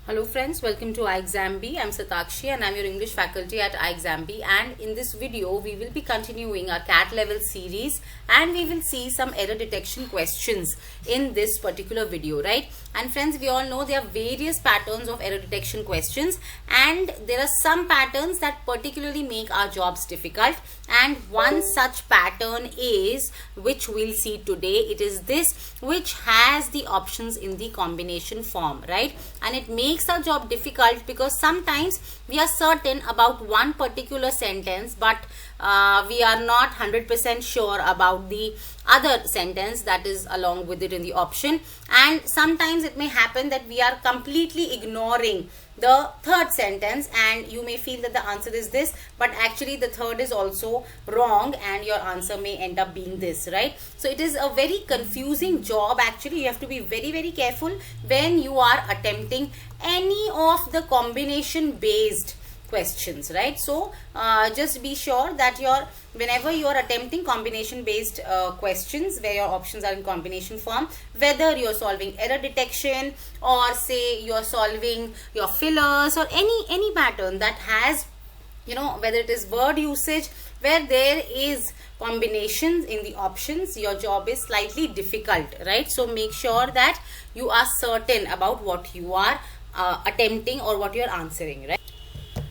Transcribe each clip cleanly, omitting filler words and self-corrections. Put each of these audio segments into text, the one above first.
Hello friends, welcome to iExamB. I'm Satakshi and I'm your English faculty at iExamB, and in this video we will be continuing our CAT level series and we will see some error detection questions in this particular video, right? And friends, we all know there are various patterns of error detection questions, and there are some patterns that particularly make our jobs difficult, and one such pattern is which we'll see today. It is this which has the options in the combination form, right? And it makes our job difficult because sometimes we are certain about one particular sentence, but we are not 100% sure about the other sentence that is along with it in the option, and sometimes it may happen that we are completely ignoring the third sentence and you may feel that the answer is this, but actually the third is also wrong and your answer may end up being this, right? So it is a very confusing job. Actually, you have to be very careful when you are attempting any of the combination based questions, right? So just be sure that whenever you are attempting combination based questions where your options are in combination form, whether you're solving error detection or say you're solving your fillers or any pattern that has, whether it is word usage where there is combinations in the options, your job is slightly difficult, right? So make sure that you are certain about what you are attempting or what you're answering, right?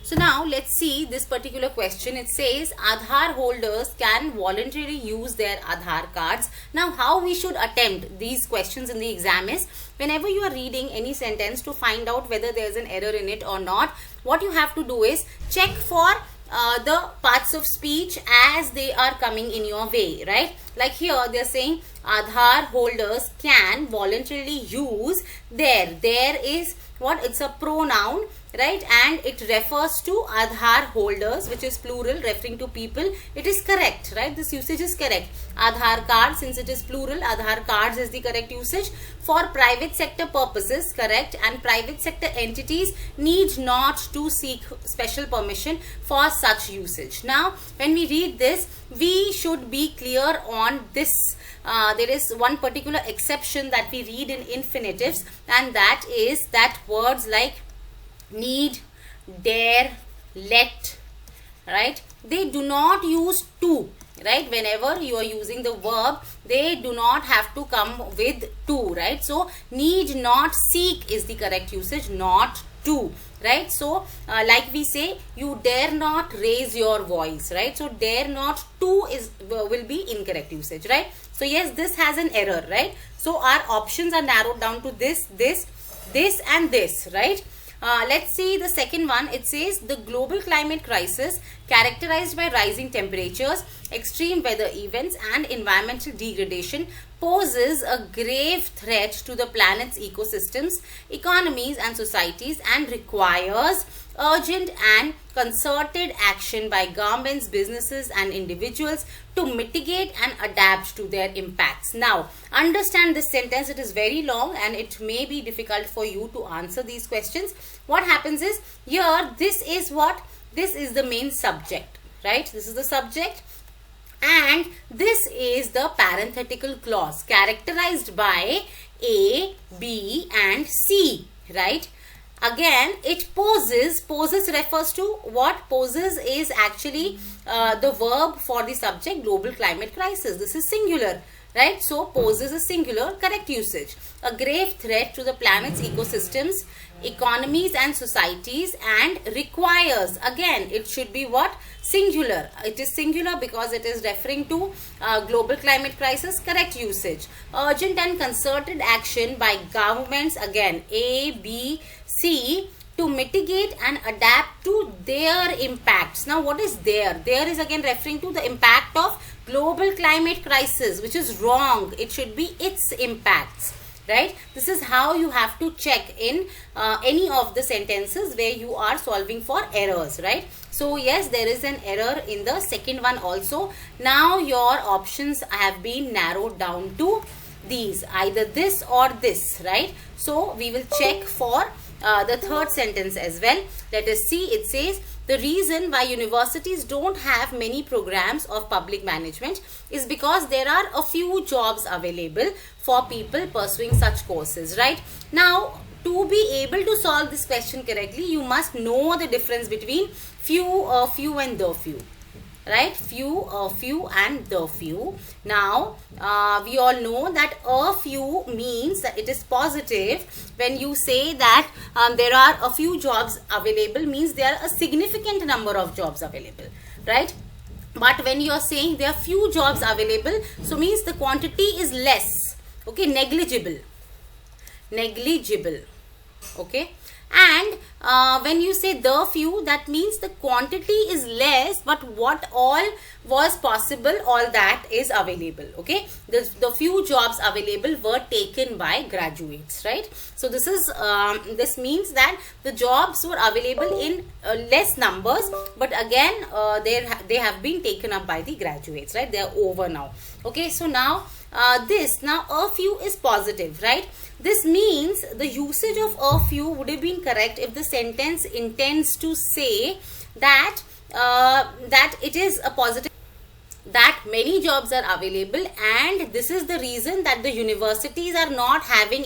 So now let's see this particular question. It says Aadhaar holders can voluntarily use their Aadhaar cards. Now how we should attempt these questions in the exam is, whenever you are reading any sentence to find out whether there is an error in it or not, what you have to do is check for the parts of speech as they are coming in your way, right? Like here they are saying Aadhaar holders can voluntarily use their. There is what? It's a pronoun, right? And it refers to Aadhaar holders, which is plural, referring to people. It is correct, right? This usage is correct. Aadhaar card, since it is plural, Aadhaar cards is the correct usage. For private sector purposes, correct, and private sector entities need not to seek special permission for such usage. Now when we read this, we should be clear on this. There is one particular exception that we read in infinitives, and that is that words like need, dare, let, right, they do not use to, right? Whenever you are using the verb, they do not have to come with to, right? So need not seek is the correct usage, not to, right? So like we say, you dare not raise your voice, right? So dare not to will be incorrect usage, right? So yes, this has an error, right? So our options are narrowed down to this and this, right? Let's see the second one. It says the global climate crisis, characterized by rising temperatures, extreme weather events and environmental degradation, poses a grave threat to the planet's ecosystems, economies and societies, and requires urgent and concerted action by governments, businesses and individuals to mitigate and adapt to their impacts. Now understand this sentence. It is very long and it may be difficult for you to answer these questions. What happens is, here this is the main subject, right? This is the subject, and this is the parenthetical clause characterized by A, B and C, right? Again, it poses refers to what? Poses is actually the verb for the subject, global climate crisis. This is singular, right? So poses is singular, correct usage. A grave threat to the planet's ecosystems, economies and societies, and requires, again it should be what? Singular. It is singular because it is referring to global climate crisis, correct usage. Urgent and concerted action by governments, again A, B, C, to mitigate and adapt to their impacts. Now what is there? There is again referring to the impact of global climate crisis, which is wrong. It should be its impacts, right? This is how you have to check in any of the sentences where you are solving for errors, right? So yes, there is an error in the second one also. Now your options have been narrowed down to these, either this or this, right? So we will check for the third sentence as well. Let us see. It says the reason why universities don't have many programs of public management is because there are a few jobs available for people pursuing such courses, right? Now to be able to solve this question correctly, you must know the difference between few, few and the few. Right, few, few and the few. Now we all know that a few means that it is positive. When you say that there are a few jobs available, means there are a significant number of jobs available, right? But when you are saying there are few jobs available, so means the quantity is less, okay, negligible, okay. And when you say the few, that means the quantity is less, but what all was possible, all that is available, okay. The few jobs available were taken by graduates, right? So this is this means that the jobs were available in less numbers, but again they have been taken up by the graduates, right? They are over now, okay. So now now a few is positive, right? This means the usage of a few would have been correct if the sentence intends to say that that it is a positive, that many jobs are available, and this is the reason that the universities are not having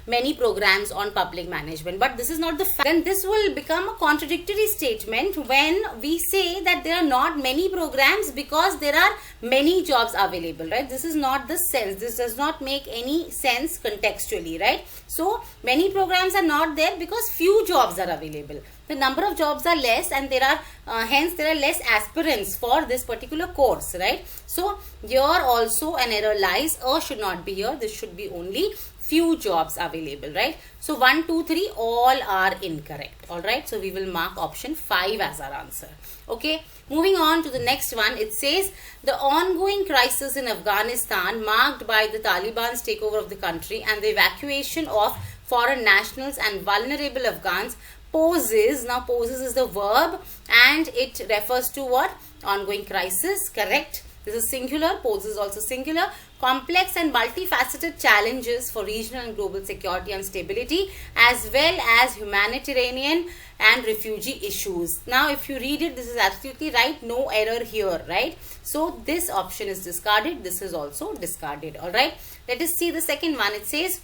many programs on public management. But this is not the fact. Then this will become a contradictory statement when we say that there are not many programs because there are many jobs available, right? This is not the sense. This does not make any sense contextually, right? So many programs are not there because few jobs are available. The number of jobs are less, and there are hence there are less aspirants for this particular course, right? So here also an error lies. A should not be here. This should be only few jobs available, right? So 1, 2, 3 all are incorrect. All right. So we will mark option 5 as our answer. Okay. Moving on to the next one. It says the ongoing crisis in Afghanistan, marked by the Taliban's takeover of the country and the evacuation of foreign nationals and vulnerable Afghans, poses. Now poses is the verb and it refers to what? Ongoing crisis. Correct. This is singular. Poses also singular. Complex and multifaceted challenges for regional and global security and stability, as well as humanitarian and refugee issues. Now if you read it, this is absolutely right. No error here, right? So this option is discarded. This is also discarded. All right. Let us see the second one. It says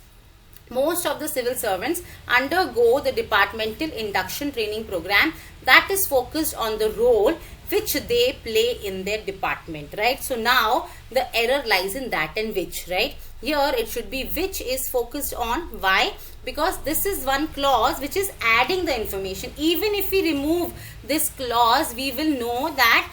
most of the civil servants undergo the departmental induction training program that is focused on the role which they play in their department, right? So now the error lies in that and which, right? Here it should be which is focused on. Why? Because this is one clause which is adding the information. Even if we remove this clause, we will know that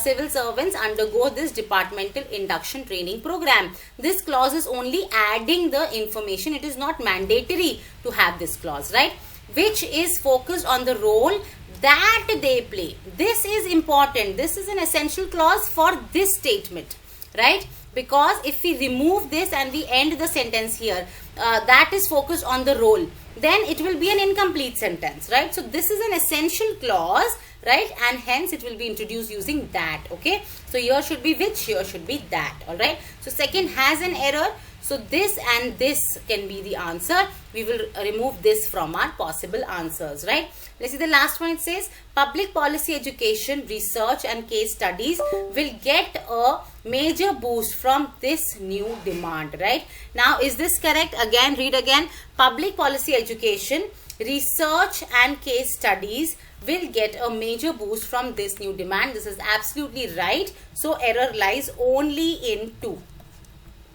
civil servants undergo this departmental induction training program. This clause is only adding the information. It is not mandatory to have this clause, right? Which is focused on the role that they play. This is important. This is an essential clause for this statement, right? Because if we remove this and we end the sentence here, that is focused on the role, then it will be an incomplete sentence, right? So this is an essential clause, right? And hence it will be introduced using that, okay? So here should be which, here should be that, all right? So second has an error. So this and this can be the answer. We will remove this from our possible answers, right? Let's see the last one. It says public policy education, research and case studies will get a major boost from this new demand, right? Now is this correct? Again, read again. Public policy education, research and case studies will get a major boost from this new demand. This is absolutely right. So error lies only in 2.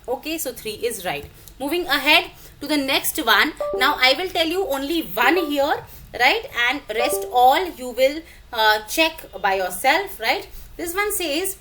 Okay, so 3 is right. Moving ahead to the next one. Now I will tell you only one here, right? And rest all you will check by yourself, right? This one says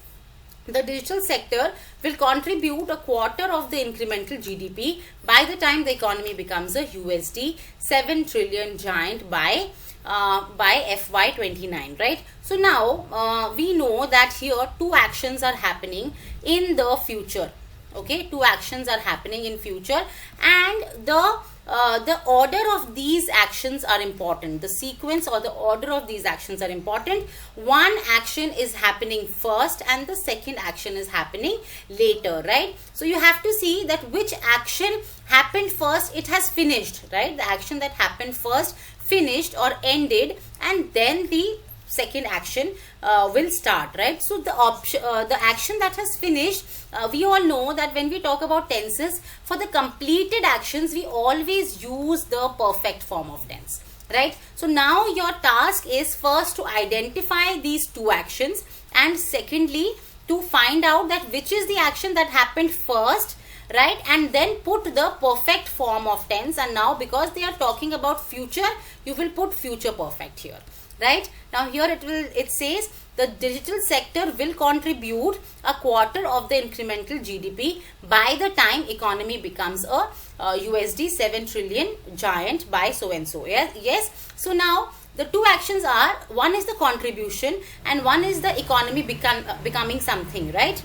the digital sector will contribute a quarter of the incremental GDP by the time the economy becomes a USD 7 trillion giant by FY29, right? So now we know that here 2 actions are happening in the future. Okay, 2 actions are happening in future, and the order of these actions are important. The sequence or the order of these actions are important. One action is happening first and the second action is happening later, right? So you have to see that which action happened first, it has finished, right? The action that happened first finished or ended, and then the second action will start, right? So the action that has finished, we all know that when we talk about tenses, for the completed actions we always use the perfect form of tense, right? So now your task is first to identify these two actions, and secondly to find out that which is the action that happened first, right? And then put the perfect form of tense. And now because they are talking about future, you will put future perfect here, right? Now here it says the digital sector will contribute a quarter of the incremental GDP by the time economy becomes a USD 7 trillion giant by so and so. Yes. So now the two actions are, one is the contribution and one is the economy becoming something, right?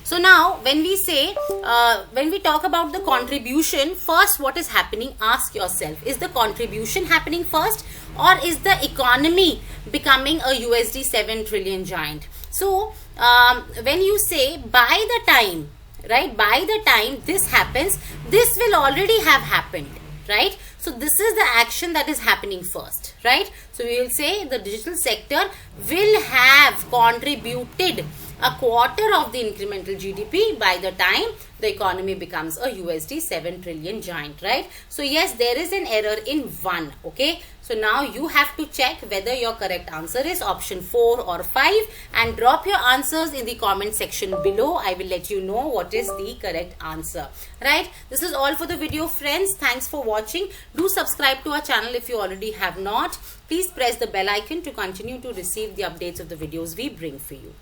So now when we say, when we talk about the contribution, first what is happening? Ask yourself, is the contribution happening first or is the economy becoming a USD 7 trillion giant? So when you say by the time, right, by the time this happens, this will already have happened, right? So this is the action that is happening first, right? So we will say the digital sector will have contributed a quarter of the incremental GDP by the time the economy becomes a USD 7 trillion giant, right? So yes, there is an error in 1, okay? So now you have to check whether your correct answer is option 4 or 5 and drop your answers in the comment section below. I will let you know what is the correct answer, right? This is all for the video, friends. Thanks for watching. Do subscribe to our channel if you already have not. Please press the bell icon to continue to receive the updates of the videos we bring for you.